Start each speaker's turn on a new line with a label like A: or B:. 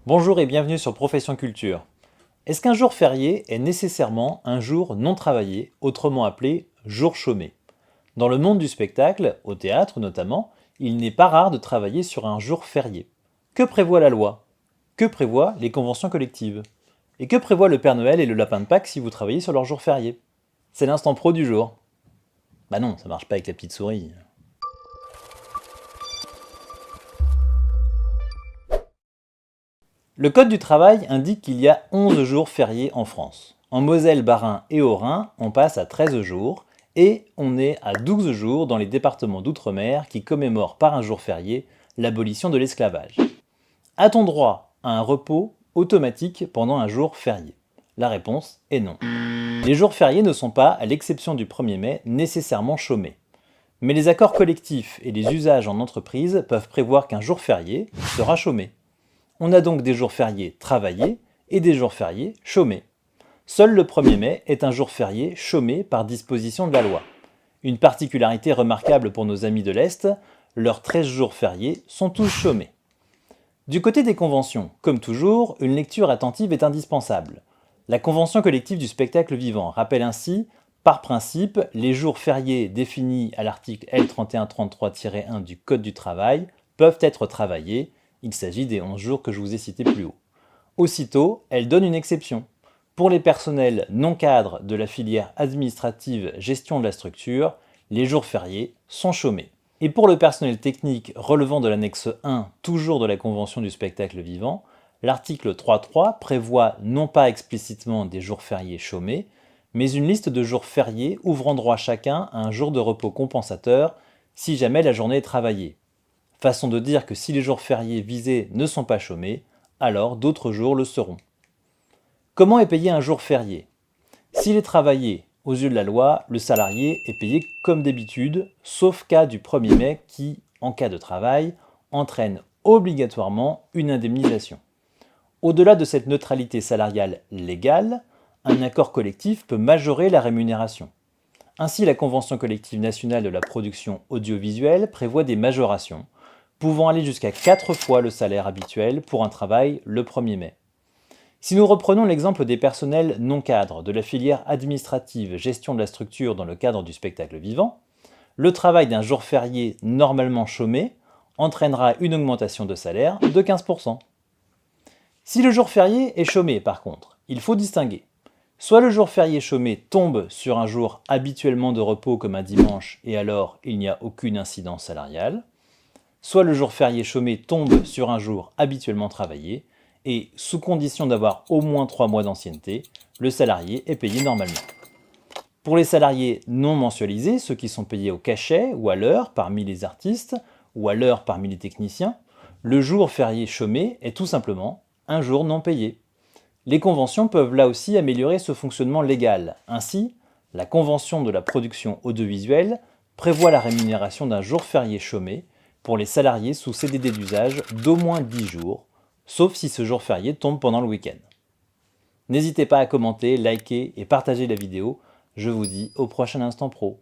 A: Bonjour et bienvenue sur Profession Culture. Est-ce qu'un jour férié est nécessairement un jour non travaillé, autrement appelé jour chômé? Dans le monde du spectacle, au théâtre notamment, il n'est pas rare de travailler sur un jour férié. Que prévoit la loi? Que prévoient les conventions collectives? Et que prévoit le Père Noël et le lapin de Pâques si vous travaillez sur leur jour férié? C'est l'instant pro du jour. Bah non, ça marche pas avec la petite souris. Le Code du travail indique qu'il y a 11 jours fériés en France. En Moselle, Bas-Rhin et Haut-Rhin, on passe à 13 jours et on est à 12 jours dans les départements d'outre-mer qui commémorent par un jour férié l'abolition de l'esclavage. A-t-on droit à un repos automatique pendant un jour férié? La réponse est non. Les jours fériés ne sont pas, à l'exception du 1er mai, nécessairement chômés. Mais les accords collectifs et les usages en entreprise peuvent prévoir qu'un jour férié sera chômé. On a donc des jours fériés travaillés et des jours fériés chômés. Seul le 1er mai est un jour férié chômé par disposition de la loi. Une particularité remarquable pour nos amis de l'Est, leurs 13 jours fériés sont tous chômés. Du côté des conventions, comme toujours, une lecture attentive est indispensable. La convention collective du spectacle vivant rappelle ainsi, par principe, les jours fériés définis à l'article L3133-1 du Code du travail peuvent être travaillés. Il s'agit des 11 jours que je vous ai cités plus haut. Aussitôt, elle donne une exception. Pour les personnels non cadres de la filière administrative gestion de la structure, les jours fériés sont chômés. Et pour le personnel technique relevant de l'annexe 1, toujours de la Convention du spectacle vivant, l'article 3.3 prévoit non pas explicitement des jours fériés chômés, mais une liste de jours fériés ouvrant droit chacun à un jour de repos compensateur si jamais la journée est travaillée. Façon de dire que si les jours fériés visés ne sont pas chômés, alors d'autres jours le seront. Comment est payé un jour férié? S'il est travaillé, aux yeux de la loi, le salarié est payé comme d'habitude, sauf cas du 1er mai qui, en cas de travail, entraîne obligatoirement une indemnisation. Au-delà de cette neutralité salariale légale, un accord collectif peut majorer la rémunération. Ainsi, la Convention collective nationale de la production audiovisuelle prévoit des majorations, pouvant aller jusqu'à 4 fois le salaire habituel pour un travail le 1er mai. Si nous reprenons l'exemple des personnels non cadres de la filière administrative gestion de la structure dans le cadre du spectacle vivant, le travail d'un jour férié normalement chômé entraînera une augmentation de salaire de 15%. Si le jour férié est chômé par contre, il faut distinguer. Soit le jour férié chômé tombe sur un jour habituellement de repos comme un dimanche et alors il n'y a aucune incidence salariale, soit le jour férié chômé tombe sur un jour habituellement travaillé, et sous condition d'avoir au moins 3 mois d'ancienneté, le salarié est payé normalement. Pour les salariés non mensualisés, ceux qui sont payés au cachet ou à l'heure parmi les artistes, ou à l'heure parmi les techniciens, le jour férié chômé est tout simplement un jour non payé. Les conventions peuvent là aussi améliorer ce fonctionnement légal. Ainsi, la Convention de la production audiovisuelle prévoit la rémunération d'un jour férié chômé pour les salariés sous CDD d'usage d'au moins 10 jours, sauf si ce jour férié tombe pendant le week-end. N'hésitez pas à commenter, liker et partager la vidéo. Je vous dis au prochain Instant Pro.